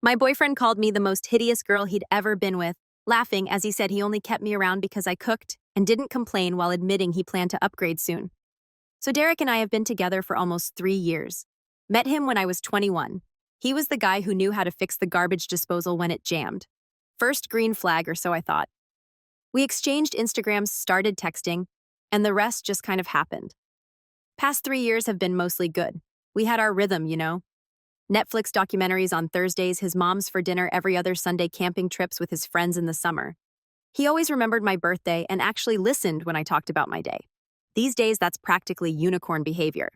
My boyfriend called me the most hideous girl he'd ever been with, laughing as he said he only kept me around because I cooked and didn't complain while admitting he planned to upgrade soon. So Derek and I have been together for almost 3 years. Met him when I was 21. He was the guy who knew how to fix the garbage disposal when it jammed. First green flag, or so I thought. We exchanged Instagrams, started texting, and the rest just kind of happened. Past 3 years have been mostly good. We had our rhythm, you know. Netflix documentaries on Thursdays, his mom's for dinner every other Sunday, camping trips with his friends in the summer. He always remembered my birthday and actually listened when I talked about my day. These days, that's practically unicorn behavior.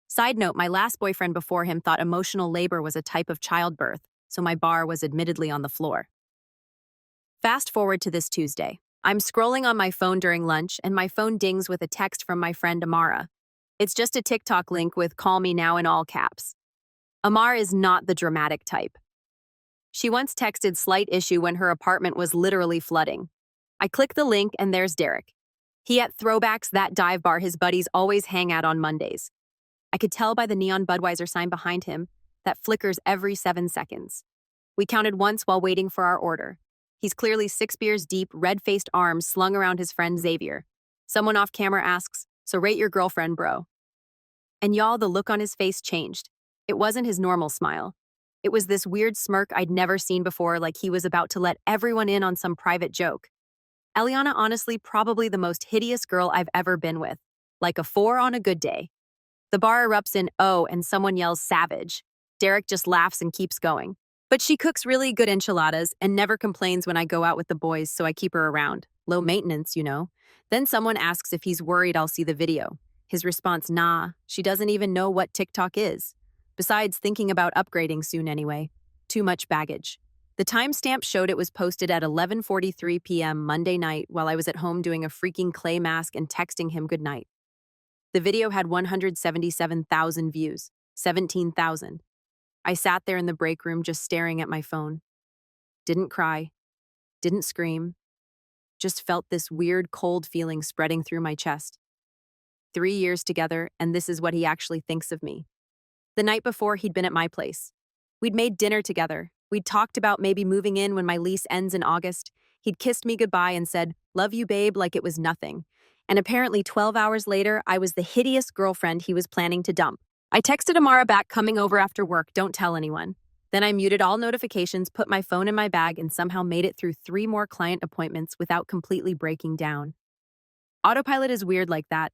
Side note, my last boyfriend before him thought emotional labor was a type of childbirth, so my bar was admittedly on the floor. Fast forward to this Tuesday. I'm scrolling on my phone during lunch, and my phone dings with a text from my friend Amara. It's just a TikTok link with "call me now" in all caps. Amara is not the dramatic type. She once texted slight issue when her apartment was literally flooding. I click the link and there's Derek. He at Throwbacks, that dive bar his buddies always hang at on Mondays. I could tell by the neon Budweiser sign behind him that flickers every 7 seconds. We counted once while waiting for our order. He's clearly 6 beers deep, red-faced arms slung around his friend Xavier. Someone off camera asks, "So rate your girlfriend, bro." And y'all, the look on his face changed. It wasn't his normal smile. It was this weird smirk I'd never seen before, like he was about to let everyone in on some private joke. Eliana, honestly, probably the most hideous girl I've ever been with. Like a 4 on a good day. The bar erupts in "oh" and someone yells "savage." Derek just laughs and keeps going. But she cooks really good enchiladas and never complains when I go out with the boys, so I keep her around. Low maintenance, you know. Then someone asks if he's worried I'll see the video. His response, "Nah, she doesn't even know what TikTok is. Besides, thinking about upgrading soon anyway. Too much baggage." The timestamp showed it was posted at 11:43 p.m. Monday night while I was at home doing a freaking clay mask and texting him goodnight. The video had 177,000 views. 17,000. I sat there in the break room just staring at my phone. Didn't cry. Didn't scream. Just felt this weird cold feeling spreading through my chest. 3 years together, and this is what he actually thinks of me. The night before, he'd been at my place. We'd made dinner together. We'd talked about maybe moving in when my lease ends in August. He'd kissed me goodbye and said, "Love you, babe," like it was nothing. And apparently 12 hours later, I was the hideous girlfriend he was planning to dump. I texted Amara back, "Coming over after work, don't tell anyone." Then I muted all notifications, put my phone in my bag, and somehow made it through 3 more client appointments without completely breaking down. Autopilot is weird like that.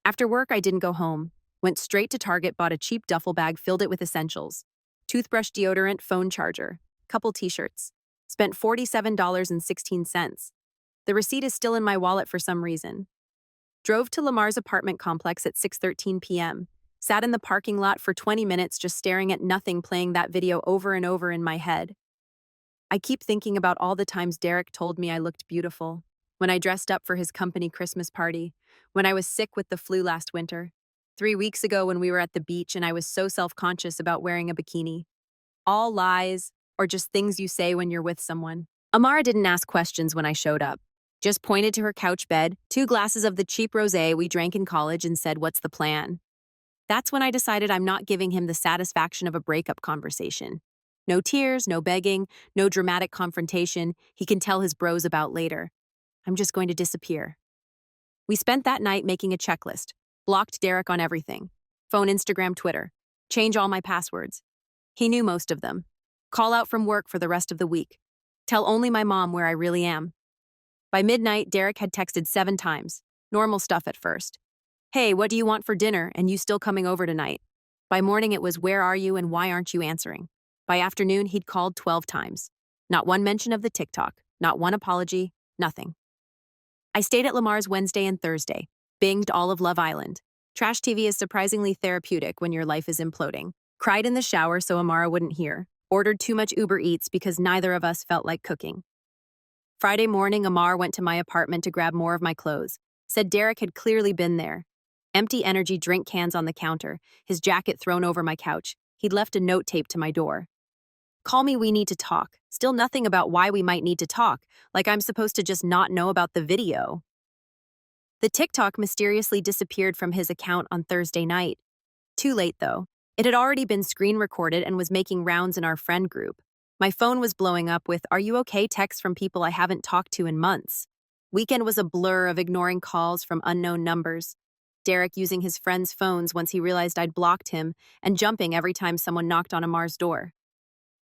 After work, I didn't go home. Went straight to Target, bought a cheap duffel bag, filled it with essentials. Toothbrush, deodorant, phone charger, couple t-shirts. Spent $47.16. The receipt is still in my wallet for some reason. Drove to Lamar's apartment complex at 6:13 p.m. Sat in the parking lot for 20 minutes just staring at nothing, playing that video over and over in my head. I keep thinking about all the times Derek told me I looked beautiful. When I dressed up for his company Christmas party. When I was sick with the flu last winter. 3 weeks ago when we were at the beach and I was so self-conscious about wearing a bikini. All lies, or just things you say when you're with someone. Amara didn't ask questions when I showed up. Just pointed to her couch bed, 2 glasses of the cheap rosé we drank in college, and said, "What's the plan?" That's when I decided I'm not giving him the satisfaction of a breakup conversation. No tears, no begging, no dramatic confrontation he can tell his bros about later. I'm just going to disappear. We spent that night making a checklist. Blocked Derek on everything. Phone, Instagram, Twitter. Change all my passwords. He knew most of them. Call out from work for the rest of the week. Tell only my mom where I really am. By midnight, Derek had texted 7 times. Normal stuff at first. "Hey, what do you want for dinner, and you still coming over tonight?" By morning, it was, "Where are you and why aren't you answering?" By afternoon, he'd called 12 times. Not one mention of the TikTok. Not one apology. Nothing. I stayed at Lamar's Wednesday and Thursday. Binged all of Love Island. Trash TV is surprisingly therapeutic when your life is imploding. Cried in the shower so Amara wouldn't hear. Ordered too much Uber Eats because neither of us felt like cooking. Friday morning, Amar went to my apartment to grab more of my clothes. Said Derek had clearly been there. Empty energy drink cans on the counter, his jacket thrown over my couch. He'd left a note taped to my door. "Call me, we need to talk." Still nothing about why we might need to talk, like I'm supposed to just not know about the video. The TikTok mysteriously disappeared from his account on Thursday night. Too late, though. It had already been screen recorded and was making rounds in our friend group. My phone was blowing up with "Are you okay?" texts from people I haven't talked to in months. Weekend was a blur of ignoring calls from unknown numbers. Derek using his friends' phones once he realized I'd blocked him, and jumping every time someone knocked on Amar's door.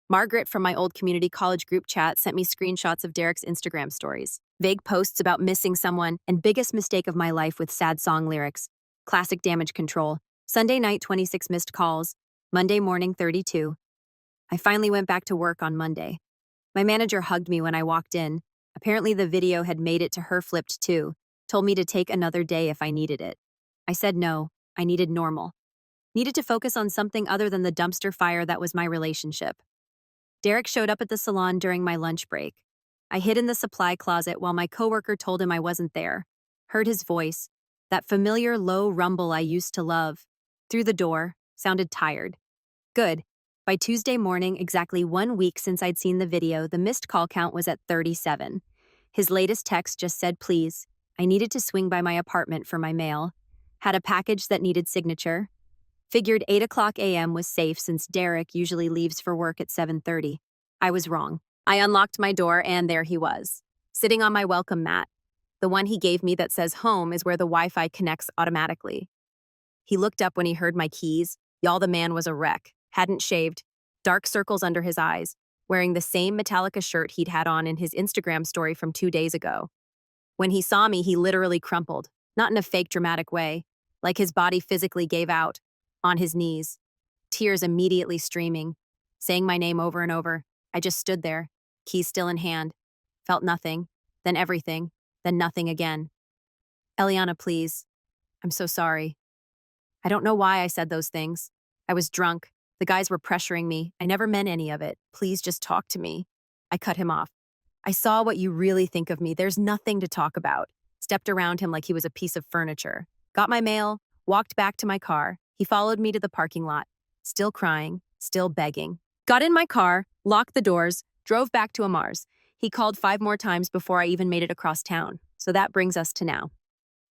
Margaret from my old community college group chat sent me screenshots of Derek's Instagram stories, vague posts about missing someone, and biggest mistake of my life with sad song lyrics. Classic damage control. Sunday night, 26 missed calls. Monday morning, 32. I finally went back to work on Monday. My manager hugged me when I walked in. Apparently the video had made it to her flipped too, told me to take another day if I needed it. I said no, I needed normal. Needed to focus on something other than the dumpster fire that was my relationship. Derek showed up at the salon during my lunch break. I hid in the supply closet while my coworker told him I wasn't there. Heard his voice, that familiar low rumble I used to love. Through the door, sounded tired. Good. By Tuesday morning, exactly 1 week since I'd seen the video, the missed call count was at 37. His latest text just said, "Please, I needed to swing by my apartment for my mail. Had a package that needed signature. Figured 8 o'clock a.m. was safe since Derek usually leaves for work at 7:30. I was wrong. I unlocked my door and there he was, sitting on my welcome mat. The one he gave me that says home is where the Wi-Fi connects automatically. He looked up when he heard my keys. Y'all, the man was a wreck. Hadn't shaved. Dark circles under his eyes. Wearing the same Metallica shirt he'd had on in his Instagram story from 2 days ago. When he saw me, he literally crumpled. Not in a fake dramatic way. Like his body physically gave out. On his knees. Tears immediately streaming. Saying my name over and over. I just stood there. Keys still in hand. Felt nothing. Then everything. Then nothing again. "Eliana, please. I'm so sorry. I don't know why I said those things. I was drunk. The guys were pressuring me. I never meant any of it. Please just talk to me." I cut him off. "I saw what you really think of me. There's nothing to talk about." Stepped around him like he was a piece of furniture. Got my mail. Walked back to my car. He followed me to the parking lot. Still crying. Still begging. Got in my car. Locked the doors. Drove back to Amar's. He called 5 more times before I even made it across town. So that brings us to now.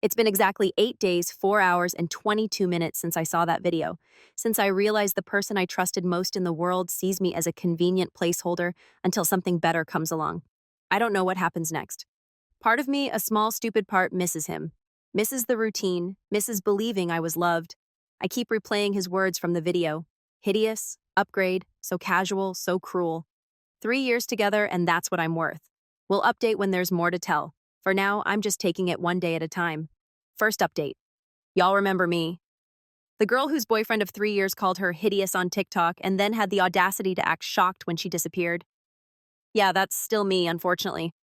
It's been exactly 8 days, 4 hours, and 22 minutes since I saw that video. Since I realized the person I trusted most in the world sees me as a convenient placeholder until something better comes along. I don't know what happens next. Part of me, a small stupid part, misses him. Misses the routine, misses believing I was loved. I keep replaying his words from the video. Hideous, upgrade, so casual, so cruel. 3 years together and that's what I'm worth. We'll update when there's more to tell. For now, I'm just taking it one day at a time. First update. Y'all remember me. The girl whose boyfriend of 3 years called her hideous on TikTok and then had the audacity to act shocked when she disappeared. Yeah, that's still me, unfortunately.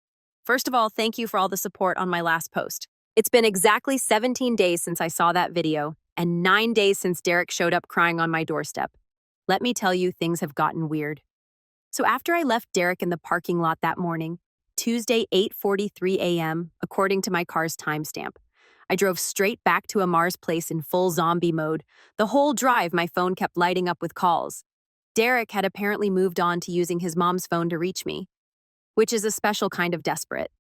First of all, thank you for all the support on my last post. It's been exactly 17 days since I saw that video, and 9 days since Derek showed up crying on my doorstep. Let me tell you, things have gotten weird. So after I left Derek in the parking lot that morning, Tuesday 8:43 a.m., according to my car's timestamp, I drove straight back to Amar's place in full zombie mode. The whole drive, my phone kept lighting up with calls. Derek had apparently moved on to using his mom's phone to reach me, which is a special kind of desperate.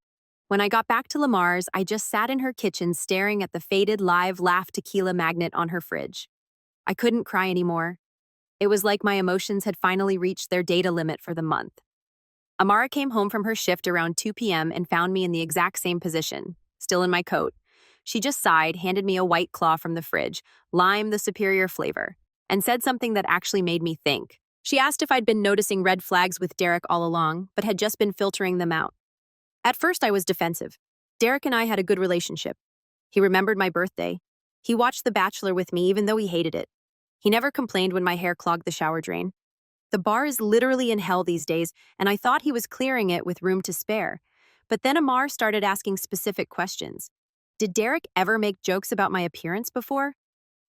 When I got back to Lamar's, I just sat in her kitchen staring at the faded live laugh tequila magnet on her fridge. I couldn't cry anymore. It was like my emotions had finally reached their data limit for the month. Amara came home from her shift around 2 p.m. and found me in the exact same position, still in my coat. She just sighed, handed me a White Claw from the fridge, lime the superior flavor, and said something that actually made me think. She asked if I'd been noticing red flags with Derek all along, but had just been filtering them out. At first, I was defensive. Derek and I had a good relationship. He remembered my birthday. He watched The Bachelor with me even though he hated it. He never complained when my hair clogged the shower drain. The bar is literally in hell these days, and I thought he was clearing it with room to spare. But then Amar started asking specific questions. Did Derek ever make jokes about my appearance before?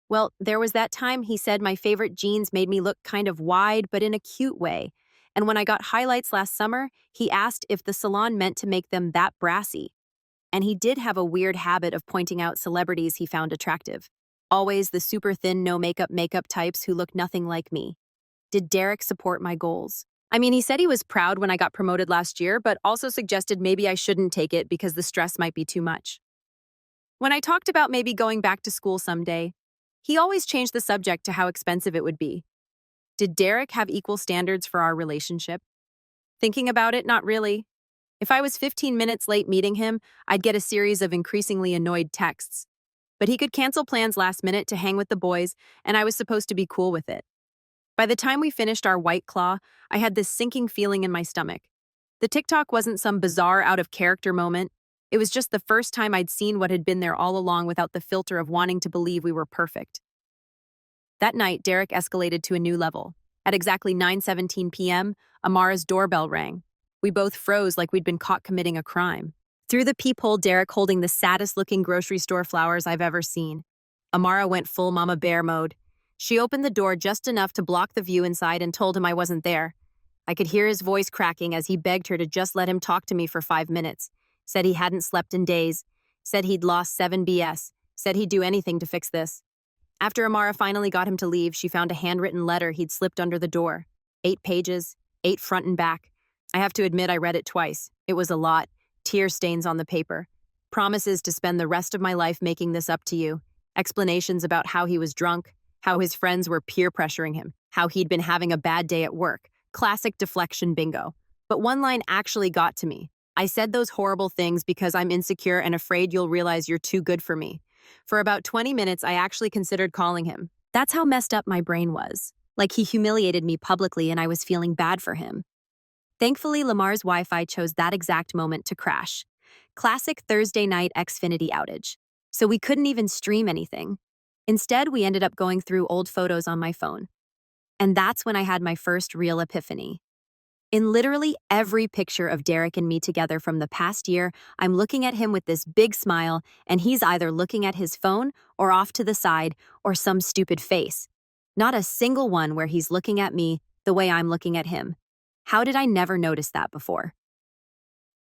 Well, there was that time he said my favorite jeans made me look kind of wide, but in a cute way. And when I got highlights last summer, he asked if the salon meant to make them that brassy. And he did have a weird habit of pointing out celebrities he found attractive. Always the super thin, no makeup types who look nothing like me. Did Derek support my goals? I mean, he said he was proud when I got promoted last year, but also suggested maybe I shouldn't take it because the stress might be too much. When I talked about maybe going back to school someday, he always changed the subject to how expensive it would be. Did Derek have equal standards for our relationship? Thinking about it, not really. If I was 15 minutes late meeting him, I'd get a series of increasingly annoyed texts. But he could cancel plans last minute to hang with the boys, and I was supposed to be cool with it. By the time we finished our White Claw, I had this sinking feeling in my stomach. The TikTok wasn't some bizarre out-of-character moment. It was just the first time I'd seen what had been there all along without the filter of wanting to believe we were perfect. That night, Derek escalated to a new level. At exactly 9:17 p.m., Amara's doorbell rang. We both froze like we'd been caught committing a crime. Through the peephole, Derek holding the saddest-looking grocery store flowers I've ever seen. Amara went full mama bear mode. She opened the door just enough to block the view inside and told him I wasn't there. I could hear his voice cracking as he begged her to just let him talk to me for 5 minutes. Said he hadn't slept in days. Said he'd lost 7 BS. Said he'd do anything to fix this. After Amara finally got him to leave, she found a handwritten letter he'd slipped under the door. 8 pages, 8 front and back. I have to admit I read it twice. It was a lot. Tear stains on the paper. Promises to spend the rest of my life making this up to you. Explanations about how he was drunk, how his friends were peer pressuring him, how he'd been having a bad day at work. Classic deflection bingo. But one line actually got to me. I said those horrible things because I'm insecure and afraid you'll realize you're too good for me. For about 20 minutes, I actually considered calling him. That's how messed up my brain was. Like he humiliated me publicly and I was feeling bad for him. Thankfully, Lamar's Wi-Fi chose that exact moment to crash. Classic Thursday night Xfinity outage. So we couldn't even stream anything. Instead, we ended up going through old photos on my phone. And that's when I had my first real epiphany. In literally every picture of Derek and me together from the past year, I'm looking at him with this big smile, and he's either looking at his phone or off to the side or some stupid face. Not a single one where he's looking at me the way I'm looking at him. How did I never notice that before?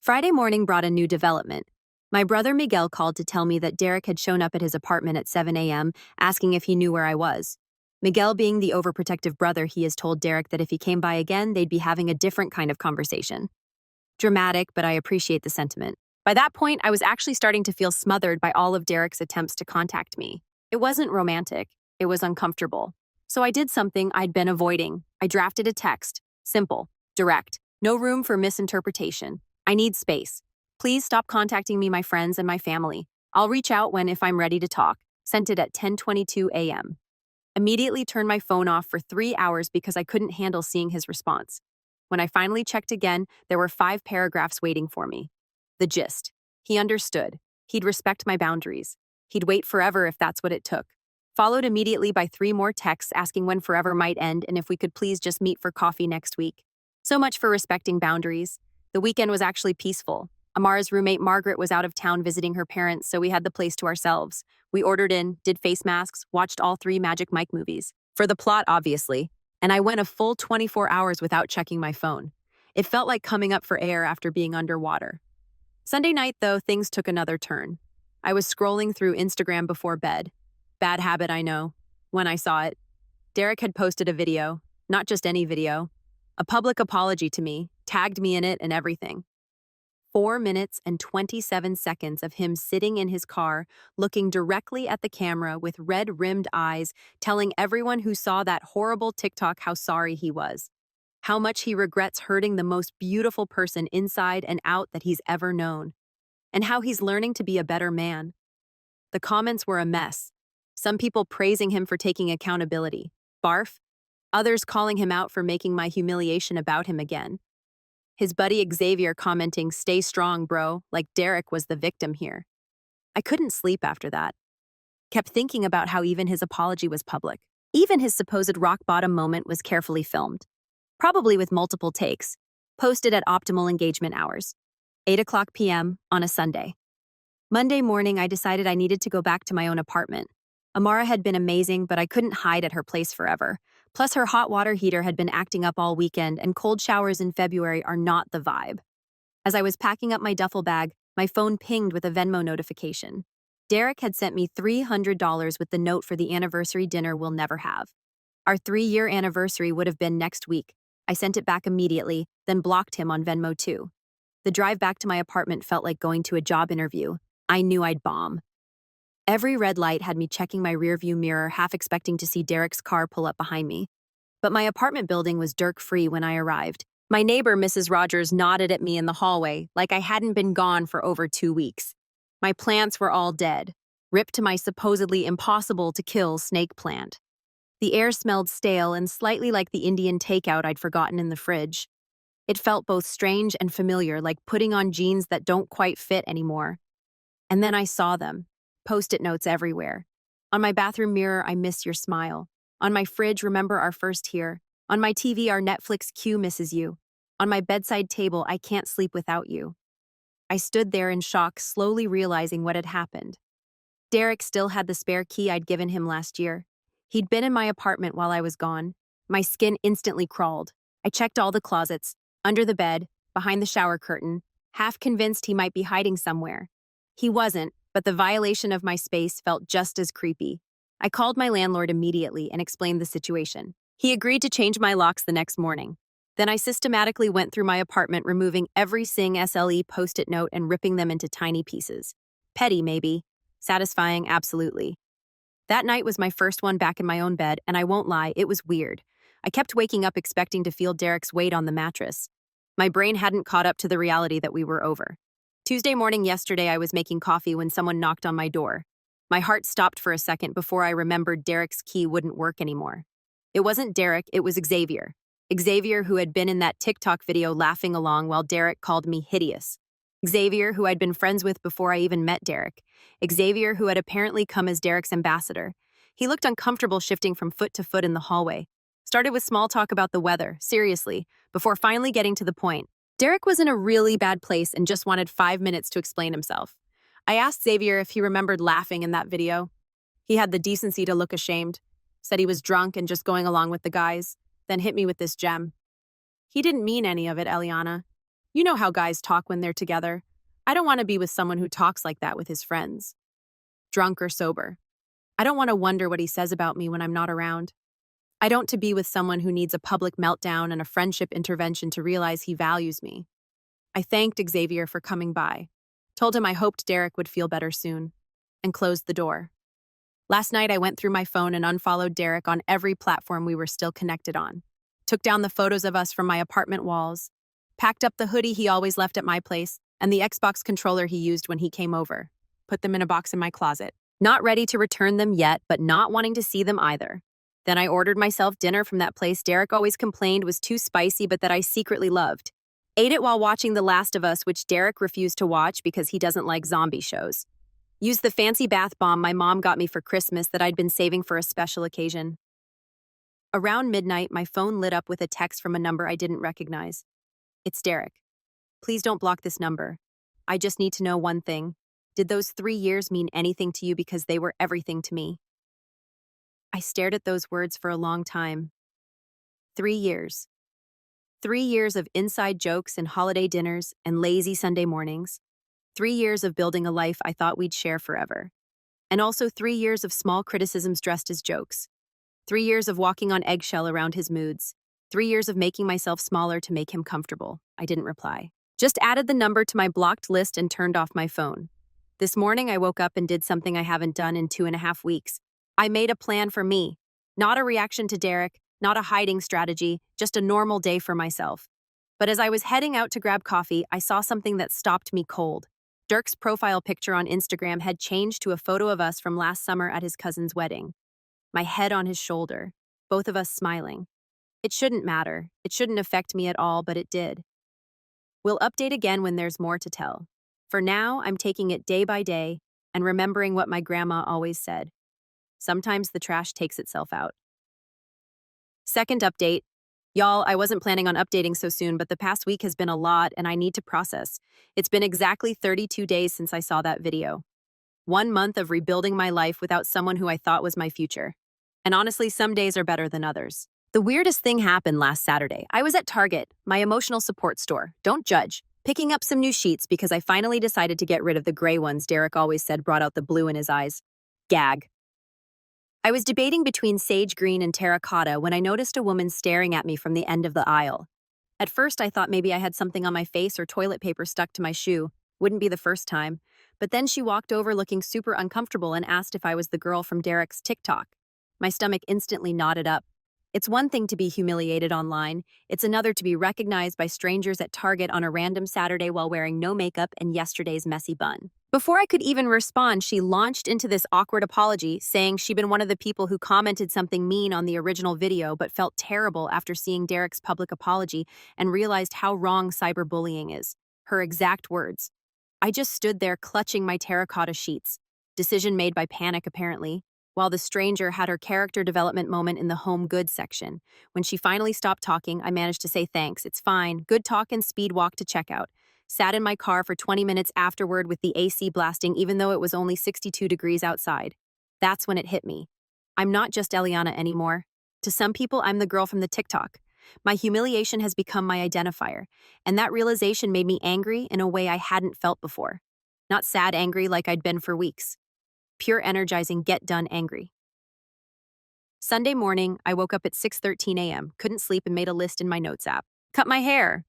Friday morning brought a new development. My brother Miguel called to tell me that Derek had shown up at his apartment at 7 a.m., asking if he knew where I was. Miguel, being the overprotective brother, he has told Derek that if he came by again, they'd be having a different kind of conversation. Dramatic, but I appreciate the sentiment. By that point, I was actually starting to feel smothered by all of Derek's attempts to contact me. It wasn't romantic. It was uncomfortable. So I did something I'd been avoiding. I drafted a text. Simple. Direct. No room for misinterpretation. I need space. Please stop contacting me, my friends, and my family. I'll reach out if I'm ready to talk. Sent it at 10:22 a.m. Immediately turned my phone off for 3 hours because I couldn't handle seeing his response. When I finally checked again, there were 5 paragraphs waiting for me. The gist. He understood. He'd respect my boundaries. He'd wait forever if that's what it took. Followed immediately by 3 more texts asking when forever might end and if we could please just meet for coffee next week. So much for respecting boundaries. The weekend was actually peaceful. Amara's roommate Margaret was out of town visiting her parents, so we had the place to ourselves. We ordered in, did face masks, watched all 3 Magic Mike movies. For the plot, obviously. And I went a full 24 hours without checking my phone. It felt like coming up for air after being underwater. Sunday night, though, things took another turn. I was scrolling through Instagram before bed. Bad habit, I know. When I saw it, Derek had posted a video, not just any video, a public apology to me, tagged me in it and everything. 4 minutes and 27 seconds of him sitting in his car, looking directly at the camera with red-rimmed eyes, telling everyone who saw that horrible TikTok how sorry he was, how much he regrets hurting the most beautiful person inside and out that he's ever known, and how he's learning to be a better man. The comments were a mess. Some people praising him for taking accountability. Barf. Others calling him out for making my humiliation about him again. His buddy Xavier commenting, "Stay strong, bro," like Derek was the victim here. I couldn't sleep after that. Kept thinking about how even his apology was public. Even his supposed rock-bottom moment was carefully filmed. Probably with multiple takes. Posted at optimal engagement hours. 8:00 p.m. on a Sunday. Monday morning, I decided I needed to go back to my own apartment. Amara had been amazing, but I couldn't hide at her place forever. Plus, her hot water heater had been acting up all weekend, and cold showers in February are not the vibe. As I was packing up my duffel bag, my phone pinged with a Venmo notification. Derek had sent me $300 with the note for the anniversary dinner we'll never have. Our 3-year anniversary would have been next week. I sent it back immediately, then blocked him on Venmo too. The drive back to my apartment felt like going to a job interview. I knew I'd bomb. Every red light had me checking my rearview mirror, half expecting to see Derek's car pull up behind me. But my apartment building was dirt-free when I arrived. My neighbor, Mrs. Rogers, nodded at me in the hallway like I hadn't been gone for over 2 weeks. My plants were all dead, ripped to my supposedly impossible to kill snake plant. The air smelled stale and slightly like the Indian takeout I'd forgotten in the fridge. It felt both strange and familiar, like putting on jeans that don't quite fit anymore. And then I saw them. Post-it notes everywhere. On my bathroom mirror, I miss your smile. On my fridge, remember our first here. On my TV, our Netflix queue misses you. On my bedside table, I can't sleep without you. I stood there in shock, slowly realizing what had happened. Derek still had the spare key I'd given him last year. He'd been in my apartment while I was gone. My skin instantly crawled. I checked all the closets, under the bed, behind the shower curtain, half convinced he might be hiding somewhere. He wasn't, but the violation of my space felt just as creepy. I called my landlord immediately and explained the situation. He agreed to change my locks the next morning. Then I systematically went through my apartment, removing every Sing SLE post-it note and ripping them into tiny pieces. Petty, maybe. Satisfying, absolutely. That night was my first one back in my own bed, and I won't lie, it was weird. I kept waking up expecting to feel Derek's weight on the mattress. My brain hadn't caught up to the reality that we were over. Tuesday morning yesterday, I was making coffee when someone knocked on my door. My heart stopped for a second before I remembered Derek's key wouldn't work anymore. It wasn't Derek, it was Xavier. Xavier, who had been in that TikTok video laughing along while Derek called me hideous. Xavier, who I'd been friends with before I even met Derek. Xavier, who had apparently come as Derek's ambassador. He looked uncomfortable, shifting from foot to foot in the hallway. Started with small talk about the weather, seriously, before finally getting to the point. Derek was in a really bad place and just wanted 5 minutes to explain himself. I asked Xavier if he remembered laughing in that video. He had the decency to look ashamed, said he was drunk and just going along with the guys, then hit me with this gem. He didn't mean any of it, Eliana. You know how guys talk when they're together. I don't want to be with someone who talks like that with his friends. Drunk or sober. I don't want to wonder what he says about me when I'm not around. I don't to be with someone who needs a public meltdown and a friendship intervention to realize he values me. I thanked Xavier for coming by, told him I hoped Derek would feel better soon, and closed the door. Last night I went through my phone and unfollowed Derek on every platform we were still connected on, took down the photos of us from my apartment walls, packed up the hoodie he always left at my place and the Xbox controller he used when he came over, put them in a box in my closet. Not ready to return them yet, but not wanting to see them either. Then I ordered myself dinner from that place Derek always complained was too spicy but that I secretly loved. Ate it while watching The Last of Us, which Derek refused to watch because he doesn't like zombie shows. Used the fancy bath bomb my mom got me for Christmas that I'd been saving for a special occasion. Around midnight, my phone lit up with a text from a number I didn't recognize. It's Derek. Please don't block this number. I just need to know one thing. Did those 3 years mean anything to you because they were everything to me? I stared at those words for a long time. 3 years. 3 years of inside jokes and holiday dinners and lazy Sunday mornings. 3 years of building a life I thought we'd share forever. And also 3 years of small criticisms dressed as jokes. 3 years of walking on eggshell around his moods. 3 years of making myself smaller to make him comfortable. I didn't reply. Just added the number to my blocked list and turned off my phone. This morning I woke up and did something I haven't done in 2.5 weeks. I made a plan for me. Not a reaction to Derek, not a hiding strategy, just a normal day for myself. But as I was heading out to grab coffee, I saw something that stopped me cold. Dirk's profile picture on Instagram had changed to a photo of us from last summer at his cousin's wedding. My head on his shoulder, both of us smiling. It shouldn't matter. It shouldn't affect me at all, but it did. We'll update again when there's more to tell. For now, I'm taking it day by day and remembering what my grandma always said. Sometimes the trash takes itself out. Second update. Y'all, I wasn't planning on updating so soon, but the past week has been a lot and I need to process. It's been exactly 32 days since I saw that video. 1 month of rebuilding my life without someone who I thought was my future. And honestly, some days are better than others. The weirdest thing happened last Saturday. I was at Target, my emotional support store. Don't judge. Picking up some new sheets because I finally decided to get rid of the gray ones Derek always said brought out the blue in his eyes. Gag. I was debating between sage green and terracotta when I noticed a woman staring at me from the end of the aisle. At first, I thought maybe I had something on my face or toilet paper stuck to my shoe. Wouldn't be the first time. But then she walked over looking super uncomfortable and asked if I was the girl from Derek's TikTok. My stomach instantly knotted up. It's one thing to be humiliated online, it's another to be recognized by strangers at Target on a random Saturday while wearing no makeup and yesterday's messy bun. Before I could even respond, she launched into this awkward apology, saying she'd been one of the people who commented something mean on the original video but felt terrible after seeing Derek's public apology and realized how wrong cyberbullying is. Her exact words. I just stood there clutching my terracotta sheets. Decision made by panic, apparently, while the stranger had her character development moment in the home goods section. When she finally stopped talking, I managed to say thanks, it's fine, good talk, and speed walk to checkout. Sat in my car for 20 minutes afterward with the AC blasting even though it was only 62 degrees outside. That's when it hit me. I'm not just Eliana anymore. To some people, I'm the girl from the TikTok. My humiliation has become my identifier, and that realization made me angry in a way I hadn't felt before. Not sad angry like I'd been for weeks. Pure energizing get-done angry. Sunday morning, I woke up at 6:13 a.m., couldn't sleep and made a list in my notes app. Cut my hair.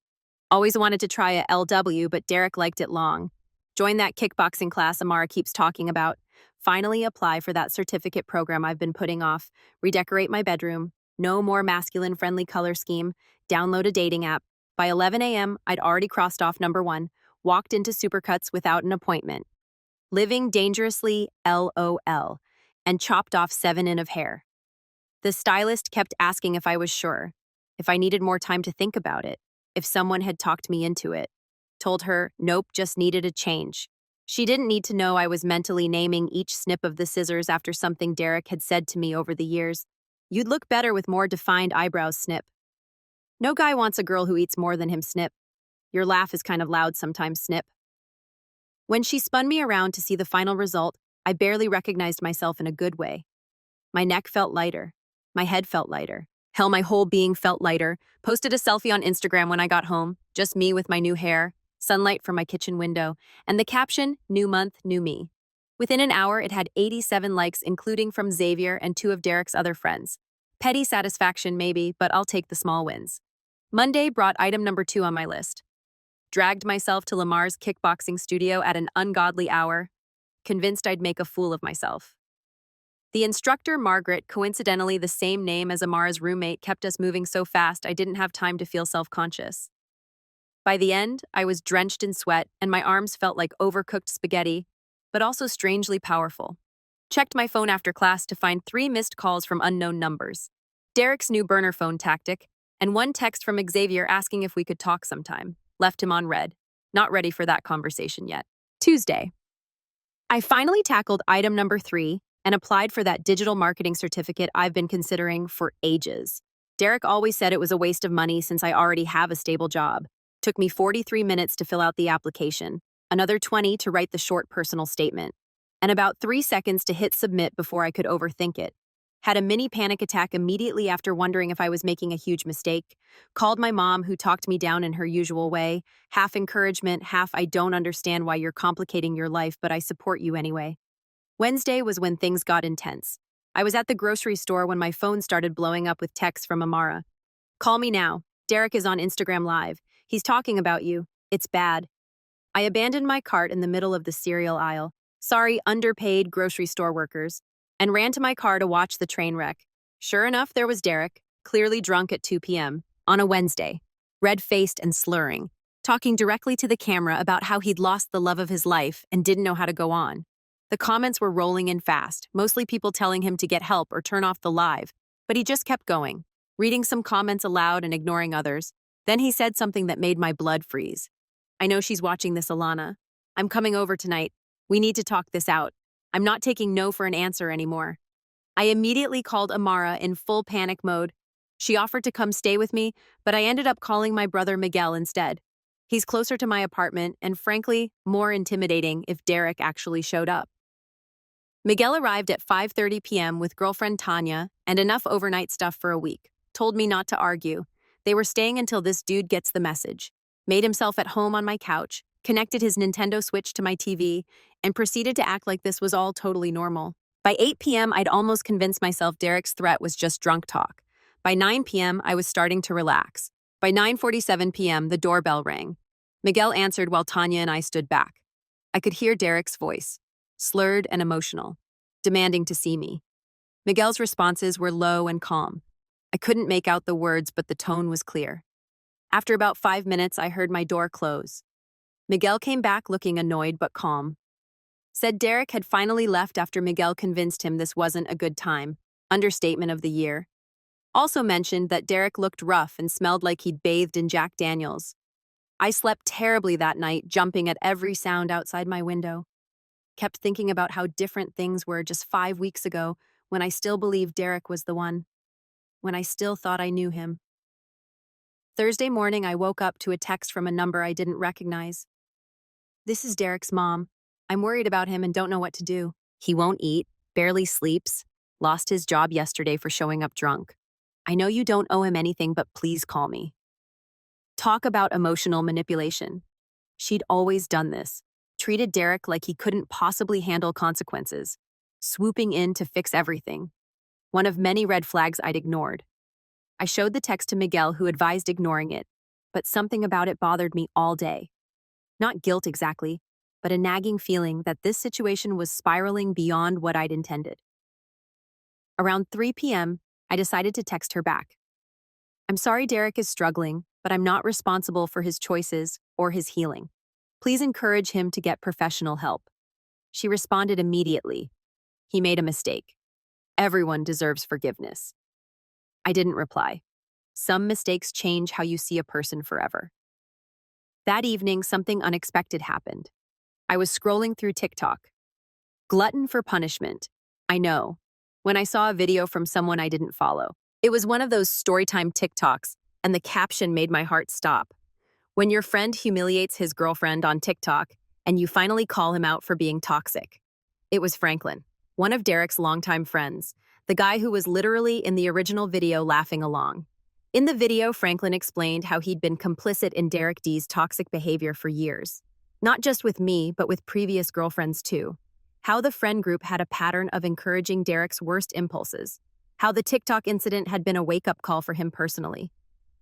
Always wanted to try a LW, but Derek liked it long. Join that kickboxing class Amara keeps talking about. Finally apply for that certificate program I've been putting off. Redecorate my bedroom. No more masculine-friendly color scheme. Download a dating app. By 11 a.m., I'd already crossed off number 1. Walked into Supercuts without an appointment. Living dangerously, LOL, and chopped off 7 in of hair. The stylist kept asking if I was sure, if I needed more time to think about it, if someone had talked me into it. Told her, nope, just needed a change. She didn't need to know I was mentally naming each snip of the scissors after something Derek had said to me over the years. You'd look better with more defined eyebrows, snip. No guy wants a girl who eats more than him, snip. Your laugh is kind of loud sometimes, snip. When she spun me around to see the final result, I barely recognized myself in a good way. My neck felt lighter. My head felt lighter. Hell, my whole being felt lighter. Posted a selfie on Instagram when I got home, just me with my new hair, sunlight from my kitchen window, and the caption, New Month, New Me. Within an hour, it had 87 likes, including from Xavier and 2 of Derek's other friends. Petty satisfaction, maybe, but I'll take the small wins. Monday brought item number 2 on my list. Dragged myself to Lamar's kickboxing studio at an ungodly hour, convinced I'd make a fool of myself. The instructor, Margaret, coincidentally the same name as Amara's roommate, kept us moving so fast I didn't have time to feel self-conscious. By the end, I was drenched in sweat and my arms felt like overcooked spaghetti, but also strangely powerful. Checked my phone after class to find 3 missed calls from unknown numbers. Derek's new burner phone tactic, and 1 text from Xavier asking if we could talk sometime. Left him on red. Not ready for that conversation yet. Tuesday. I finally tackled item number 3 and applied for that digital marketing certificate I've been considering for ages. Derek always said it was a waste of money since I already have a stable job. Took me 43 minutes to fill out the application, another 20 to write the short personal statement, and about 3 seconds to hit submit before I could overthink it. Had a mini panic attack immediately after wondering if I was making a huge mistake. Called my mom, who talked me down in her usual way. Half encouragement, half I don't understand why you're complicating your life, but I support you anyway. Wednesday was when things got intense. I was at the grocery store when my phone started blowing up with texts from Amara. Call me now. Derek is on Instagram Live. He's talking about you. It's bad. I abandoned my cart in the middle of the cereal aisle. Sorry, underpaid grocery store workers. And ran to my car to watch the train wreck. Sure enough, there was Derek, clearly drunk at 2 p.m., on a Wednesday, red-faced and slurring, talking directly to the camera about how he'd lost the love of his life and didn't know how to go on. The comments were rolling in fast, mostly people telling him to get help or turn off the live, but he just kept going, reading some comments aloud and ignoring others. Then he said something that made my blood freeze. I know she's watching this, Alana. I'm coming over tonight. We need to talk this out. I'm not taking no for an answer anymore. I immediately called Amara in full panic mode. She offered to come stay with me, but I ended up calling my brother Miguel instead. He's closer to my apartment and, frankly, more intimidating if Derek actually showed up. Miguel arrived at 5:30 p.m. with girlfriend Tanya and enough overnight stuff for a week. Told me not to argue. They were staying until this dude gets the message. Made himself at home on my couch, connected his Nintendo Switch to my TV, and proceeded to act like this was all totally normal. By 8 p.m., I'd almost convinced myself Derek's threat was just drunk talk. By 9 p.m., I was starting to relax. By 9:47 p.m., the doorbell rang. Miguel answered while Tanya and I stood back. I could hear Derek's voice, slurred and emotional, demanding to see me. Miguel's responses were low and calm. I couldn't make out the words, but the tone was clear. After about 5 minutes, I heard my door close. Miguel came back looking annoyed but calm. Said Derek had finally left after Miguel convinced him this wasn't a good time. Understatement of the year. Also mentioned that Derek looked rough and smelled like he'd bathed in Jack Daniels. I slept terribly that night, jumping at every sound outside my window. Kept thinking about how different things were just 5 weeks ago when I still believed Derek was the one. When I still thought I knew him. Thursday morning, I woke up to a text from a number I didn't recognize. "This is Derek's mom. I'm worried about him and don't know what to do. He won't eat, barely sleeps, lost his job yesterday for showing up drunk. I know you don't owe him anything, but please call me." Talk about emotional manipulation. She'd always done this, treated Derek like he couldn't possibly handle consequences, swooping in to fix everything. One of many red flags I'd ignored. I showed the text to Miguel, who advised ignoring it, but something about it bothered me all day. Not guilt exactly, but a nagging feeling that this situation was spiraling beyond what I'd intended. Around 3 p.m., I decided to text her back. "I'm sorry Derek is struggling, but I'm not responsible for his choices or his healing. Please encourage him to get professional help." She responded immediately. "He made a mistake. Everyone deserves forgiveness." I didn't reply. Some mistakes change how you see a person forever. That evening, something unexpected happened. I was scrolling through TikTok. Glutton for punishment. I know. When I saw a video from someone I didn't follow. It was one of those storytime TikToks, and the caption made my heart stop. When your friend humiliates his girlfriend on TikTok, and you finally call him out for being toxic. It was Franklin, one of Derek's longtime friends, the guy who was literally in the original video laughing along. In the video, Franklin explained how he'd been complicit in Derek D's toxic behavior for years. Not just with me, but with previous girlfriends too. How the friend group had a pattern of encouraging Derek's worst impulses. How the TikTok incident had been a wake-up call for him personally.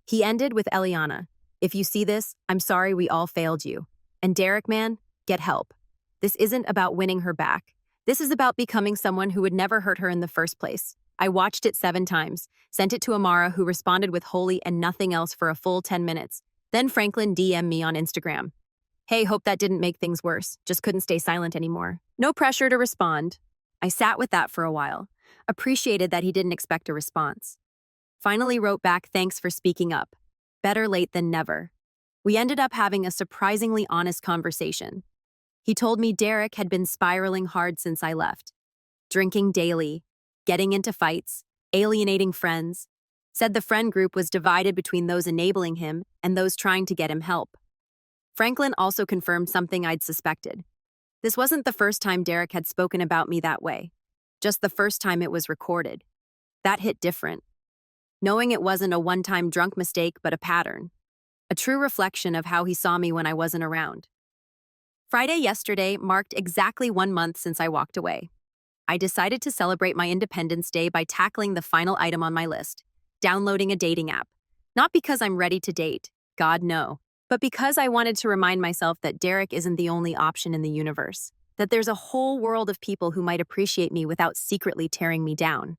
He ended with Eliana, "If you see this, I'm sorry we all failed you. And Derek, man, get help. This isn't about winning her back. This is about becoming someone who would never hurt her in the first place." I watched it 7 times, sent it to Amara, who responded with holy and nothing else for a full 10 minutes. Then Franklin DM'd me on Instagram. "Hey, hope that didn't make things worse. Just couldn't stay silent anymore." No pressure to respond. I sat with that for a while, appreciated that he didn't expect a response. Finally wrote back, "Thanks for speaking up. Better late than never." We ended up having a surprisingly honest conversation. He told me Derek had been spiraling hard since I left. Drinking daily, getting into fights, alienating friends. Said the friend group was divided between those enabling him and those trying to get him help. Franklin also confirmed something I'd suspected. This wasn't the first time Derek had spoken about me that way, just the first time it was recorded. That hit different. Knowing it wasn't a one-time drunk mistake, but a pattern. A true reflection of how he saw me when I wasn't around. Friday yesterday marked exactly 1 month since I walked away. I decided to celebrate my Independence Day by tackling the final item on my list, downloading a dating app. Not because I'm ready to date, God no, but because I wanted to remind myself that Derek isn't the only option in the universe, that there's a whole world of people who might appreciate me without secretly tearing me down.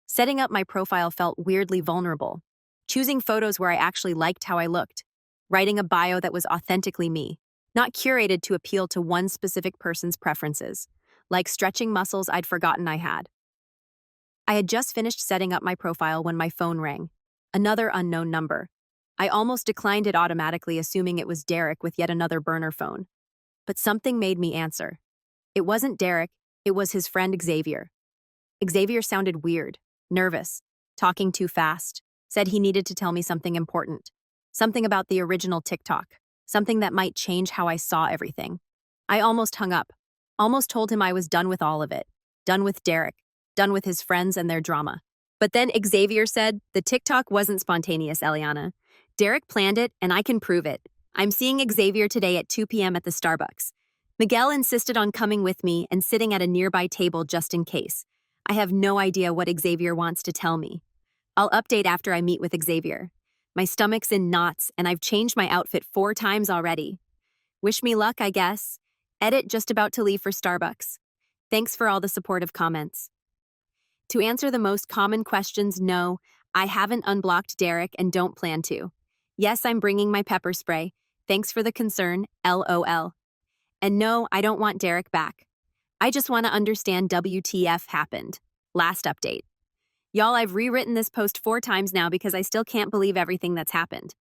Setting up my profile felt weirdly vulnerable, choosing photos where I actually liked how I looked, writing a bio that was authentically me, not curated to appeal to one specific person's preferences, like stretching muscles I'd forgotten I had. I had just finished setting up my profile when my phone rang. Another unknown number. I almost declined it automatically, assuming it was Derek with yet another burner phone. But something made me answer. It wasn't Derek, it was his friend Xavier. Xavier sounded weird, nervous, talking too fast, said he needed to tell me something important. Something about the original TikTok, something that might change how I saw everything. I almost hung up, almost told him I was done with all of it, done with Derek, done with his friends and their drama. But then Xavier said, "The TikTok wasn't spontaneous, Eliana. Derek planned it, and I can prove it. I'm seeing Xavier today at 2 p.m. at the Starbucks. Miguel insisted on coming with me and sitting at a nearby table just in case. I have no idea what Xavier wants to tell me. I'll update after I meet with Xavier. My stomach's in knots, and I've changed my outfit 4 times already. Wish me luck, I guess. Edit just about to leave for Starbucks. Thanks for all the supportive comments." To answer the most common questions, no, I haven't unblocked Derek and don't plan to. Yes, I'm bringing my pepper spray. Thanks for the concern, LOL. And no, I don't want Derek back. I just want to understand WTF happened. Last update. Y'all, I've rewritten this post 4 times now because I still can't believe everything that's happened.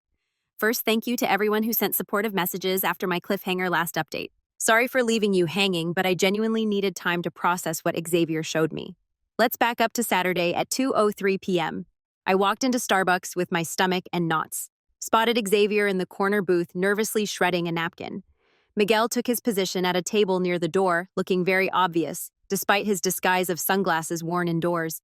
First, thank you to everyone who sent supportive messages after my cliffhanger last update. Sorry for leaving you hanging, but I genuinely needed time to process what Xavier showed me. Let's back up to Saturday at 2:03 p.m. I walked into Starbucks with my stomach and knots. Spotted Xavier in the corner booth nervously shredding a napkin. Miguel took his position at a table near the door, looking very obvious, despite his disguise of sunglasses worn indoors.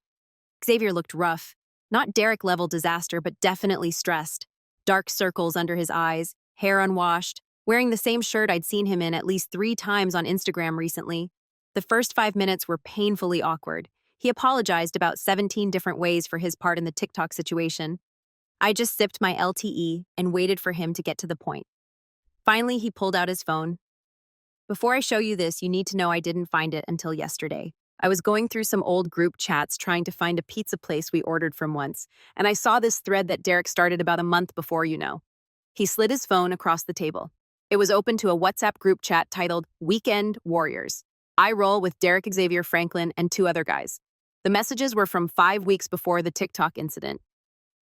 Xavier looked rough. Not Derek-level disaster, but definitely stressed. Dark circles under his eyes, hair unwashed, wearing the same shirt I'd seen him in at least 3 times on Instagram recently. The first 5 minutes were painfully awkward. He apologized about 17 different ways for his part in the TikTok situation. I just sipped my LTE and waited for him to get to the point. Finally, he pulled out his phone. Before I show you this, you need to know I didn't find it until yesterday. I was going through some old group chats trying to find a pizza place we ordered from once, and I saw this thread that Derek started about a month before, you know. He slid his phone across the table. It was open to a WhatsApp group chat titled Weekend Warriors. I roll with Derek, Xavier, Franklin, and 2 other guys. The messages were from 5 weeks before the TikTok incident.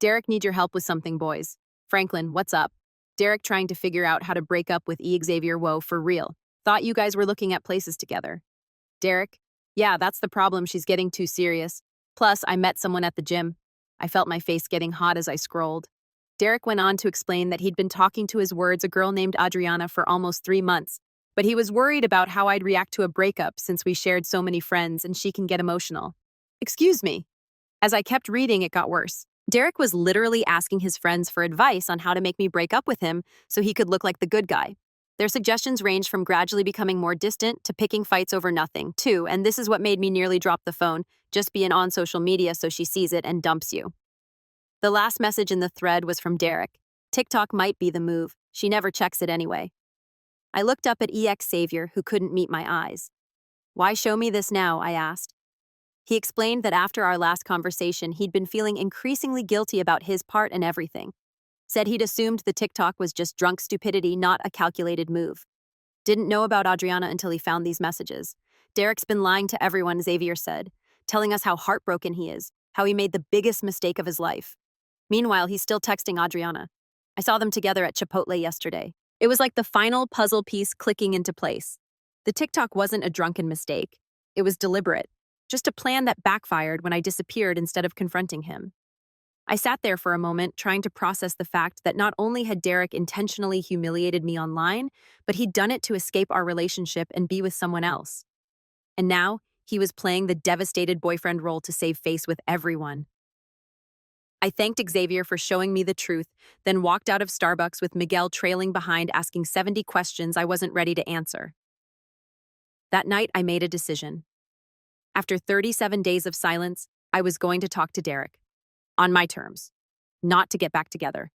Derek, need your help with something, boys. Franklin, what's up? Derek trying to figure out how to break up with Xavier. Whoa, for real. Thought you guys were looking at places together. Derek, yeah, that's the problem. She's getting too serious. Plus, I met someone at the gym. I felt my face getting hot as I scrolled. Derek went on to explain that he'd been talking to his words a girl named Adriana for almost 3 months, but he was worried about how I'd react to a breakup since we shared so many friends and she can get emotional. Excuse me. As I kept reading, it got worse. Derek was literally asking his friends for advice on how to make me break up with him so he could look like the good guy. Their suggestions ranged from gradually becoming more distant to picking fights over nothing, too, and this is what made me nearly drop the phone, just being on social media so she sees it and dumps you. The last message in the thread was from Derek. TikTok might be the move. She never checks it anyway. I looked up at Xavier, who couldn't meet my eyes. Why show me this now? I asked. He explained that after our last conversation, he'd been feeling increasingly guilty about his part in everything. Said he'd assumed the TikTok was just drunk stupidity, not a calculated move. Didn't know about Adriana until he found these messages. Derek's been lying to everyone, Xavier said, telling us how heartbroken he is, how he made the biggest mistake of his life. Meanwhile, he's still texting Adriana. I saw them together at Chipotle yesterday. It was like the final puzzle piece clicking into place. The TikTok wasn't a drunken mistake. It was deliberate. Just a plan that backfired when I disappeared instead of confronting him. I sat there for a moment, trying to process the fact that not only had Derek intentionally humiliated me online, but he'd done it to escape our relationship and be with someone else. And now, he was playing the devastated boyfriend role to save face with everyone. I thanked Xavier for showing me the truth, then walked out of Starbucks with Miguel trailing behind asking 70 questions I wasn't ready to answer. That night, I made a decision. After 37 days of silence, I was going to talk to Derek. On my terms. Not to get back together.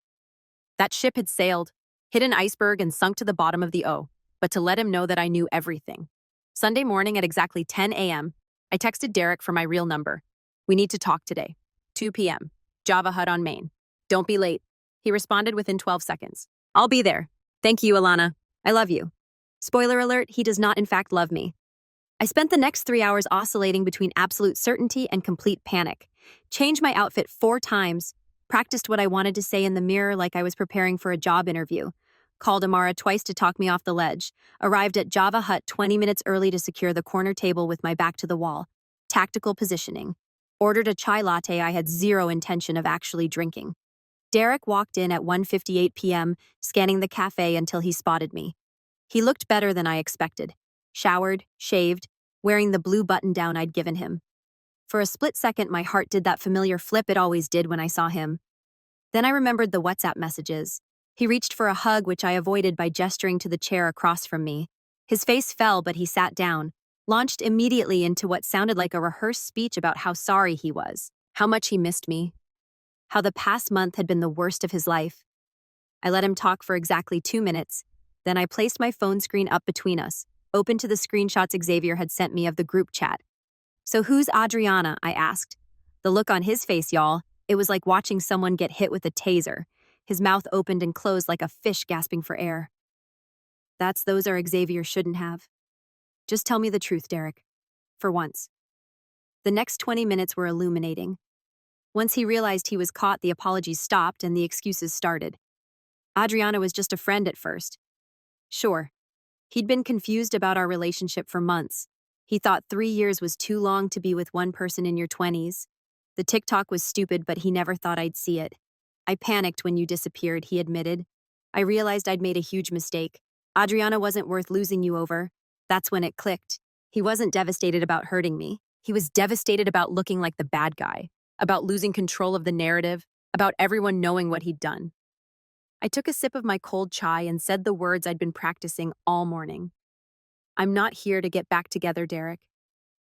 That ship had sailed, hit an iceberg and sunk to the bottom of the O, but to let him know that I knew everything. Sunday morning at exactly 10 a.m., I texted Derek for my real number. We need to talk today. 2 p.m. Java Hut on Main. Don't be late. He responded within 12 seconds. I'll be there. Thank you, Alana. I love you. Spoiler alert, he does not in fact love me. I spent the next 3 hours oscillating between absolute certainty and complete panic. Changed my outfit 4 times, practiced what I wanted to say in the mirror like I was preparing for a job interview, called Amara twice to talk me off the ledge, arrived at Java Hut 20 minutes early to secure the corner table with my back to the wall, tactical positioning, ordered a chai latte I had zero intention of actually drinking. Derek walked in at 1:58 p.m., scanning the cafe until he spotted me. He looked better than I expected. Showered, shaved, wearing the blue button-down I'd given him. For a split second, my heart did that familiar flip it always did when I saw him. Then I remembered the WhatsApp messages. He reached for a hug, which I avoided by gesturing to the chair across from me. His face fell, but he sat down, launched immediately into what sounded like a rehearsed speech about how sorry he was, how much he missed me, how the past month had been the worst of his life. I let him talk for exactly 2 minutes. Then I placed my phone screen up between us, open to the screenshots Xavier had sent me of the group chat. So who's Adriana? I asked. The look on his face, y'all. It was like watching someone get hit with a taser. His mouth opened and closed like a fish gasping for air. Those are Xavier shouldn't have. Just tell me the truth, Derek. For once. The next 20 minutes were illuminating. Once he realized he was caught, the apologies stopped and the excuses started. Adriana was just a friend at first. Sure. He'd been confused about our relationship for months. He thought 3 years was too long to be with one person in your 20s. The TikTok was stupid, but he never thought I'd see it. I panicked when you disappeared, he admitted. I realized I'd made a huge mistake. Adriana wasn't worth losing you over. That's when it clicked. He wasn't devastated about hurting me. He was devastated about looking like the bad guy, about losing control of the narrative, about everyone knowing what he'd done. I took a sip of my cold chai and said the words I'd been practicing all morning. I'm not here to get back together, Derek.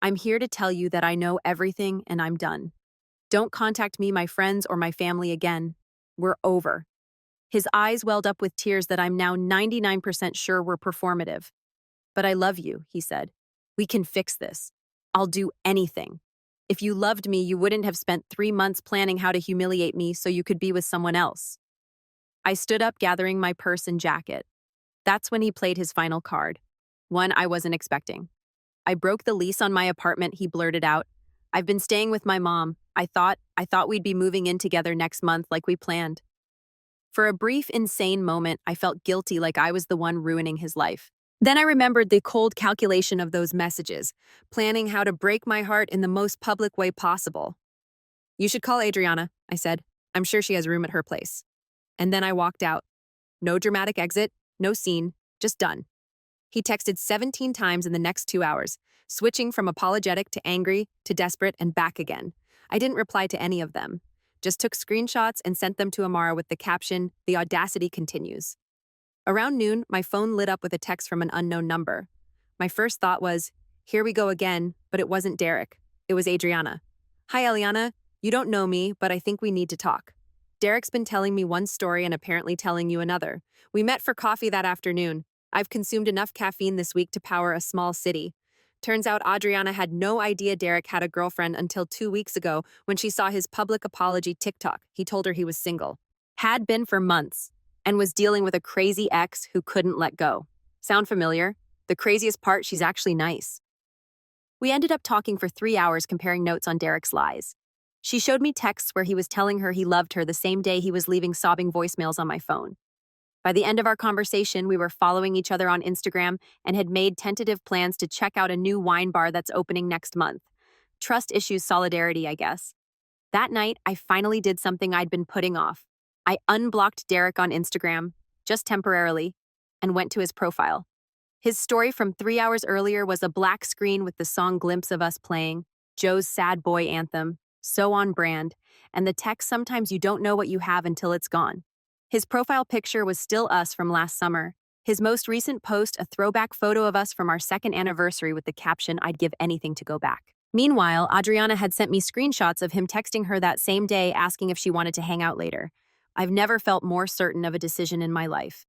I'm here to tell you that I know everything and I'm done. Don't contact me, my friends, or my family again. We're over. His eyes welled up with tears that I'm now 99% sure were performative. But I love you, he said. We can fix this. I'll do anything. If you loved me, you wouldn't have spent 3 months planning how to humiliate me so you could be with someone else. I stood up, gathering my purse and jacket. That's when he played his final card. One I wasn't expecting. I broke the lease on my apartment, he blurted out. I've been staying with my mom. I thought we'd be moving in together next month like we planned. For a brief, insane moment, I felt guilty, like I was the one ruining his life. Then I remembered the cold calculation of those messages, planning how to break my heart in the most public way possible. You should call Adriana, I said. I'm sure she has room at her place. And then I walked out. No dramatic exit, no scene, just done. He texted 17 times in the next 2 hours, switching from apologetic to angry to desperate and back again. I didn't reply to any of them, just took screenshots and sent them to Amara with the caption, "The audacity continues." Around noon, my phone lit up with a text from an unknown number. My first thought was, here we go again, but it wasn't Derek. It was Adriana. Hi, Eliana. You don't know me, but I think we need to talk. Derek's been telling me one story and apparently telling you another. We met for coffee that afternoon. I've consumed enough caffeine this week to power a small city. Turns out Adriana had no idea Derek had a girlfriend until 2 weeks ago when she saw his public apology TikTok. He told her he was single. Had been for months. And was dealing with a crazy ex who couldn't let go. Sound familiar? The craziest part, she's actually nice. We ended up talking for 3 hours comparing notes on Derek's lies. She showed me texts where he was telling her he loved her the same day he was leaving sobbing voicemails on my phone. By the end of our conversation, we were following each other on Instagram and had made tentative plans to check out a new wine bar that's opening next month. Trust issues solidarity, I guess. That night, I finally did something I'd been putting off. I unblocked Derek on Instagram, just temporarily, and went to his profile. His story from 3 hours earlier was a black screen with the song Glimpse of Us playing, Joe's sad boy anthem, so on brand, and the text, sometimes you don't know what you have until it's gone. His profile picture was still us from last summer. His most recent post, a throwback photo of us from our 2nd anniversary with the caption, "I'd give anything to go back." Meanwhile, Adriana had sent me screenshots of him texting her that same day asking if she wanted to hang out later. I've never felt more certain of a decision in my life.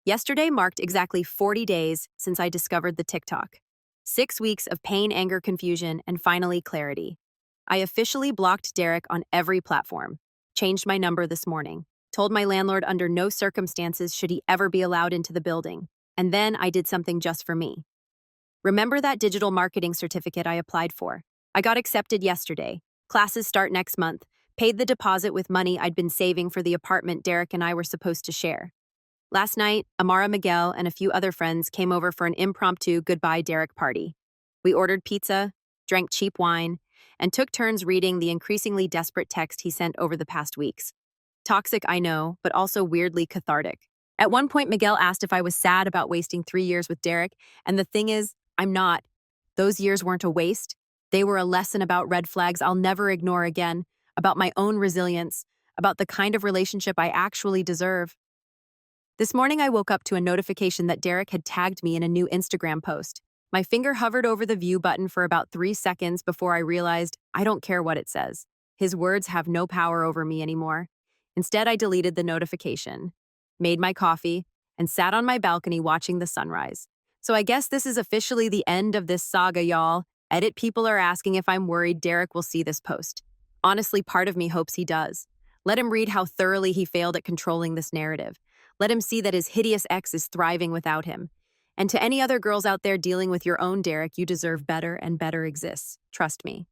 Yesterday marked exactly 40 days since I discovered the TikTok. 6 weeks of pain, anger, confusion, and finally clarity. I officially blocked Derek on every platform, changed my number this morning, told my landlord under no circumstances should he ever be allowed into the building, and then I did something just for me. Remember that digital marketing certificate I applied for? I got accepted yesterday. Classes start next month. Paid the deposit with money I'd been saving for the apartment Derek and I were supposed to share. Last night, Amara, Miguel, and a few other friends came over for an impromptu goodbye Derek party. We ordered pizza, drank cheap wine, and took turns reading the increasingly desperate text he sent over the past weeks. Toxic, I know, but also weirdly cathartic. At one point, Miguel asked if I was sad about wasting 3 years with Derek, and the thing is, I'm not. Those years weren't a waste. They were a lesson about red flags I'll never ignore again, about my own resilience, about the kind of relationship I actually deserve. This morning I woke up to a notification that Derek had tagged me in a new Instagram post. My finger hovered over the view button for about 3 seconds before I realized I don't care what it says. His words have no power over me anymore. Instead, I deleted the notification, made my coffee, and sat on my balcony watching the sunrise. So I guess this is officially the end of this saga, y'all. Edit people are asking if I'm worried Derek will see this post. Honestly, part of me hopes he does. Let him read how thoroughly he failed at controlling this narrative. Let him see that his hideous ex is thriving without him. And to any other girls out there dealing with your own Derek, you deserve better and better exists. Trust me.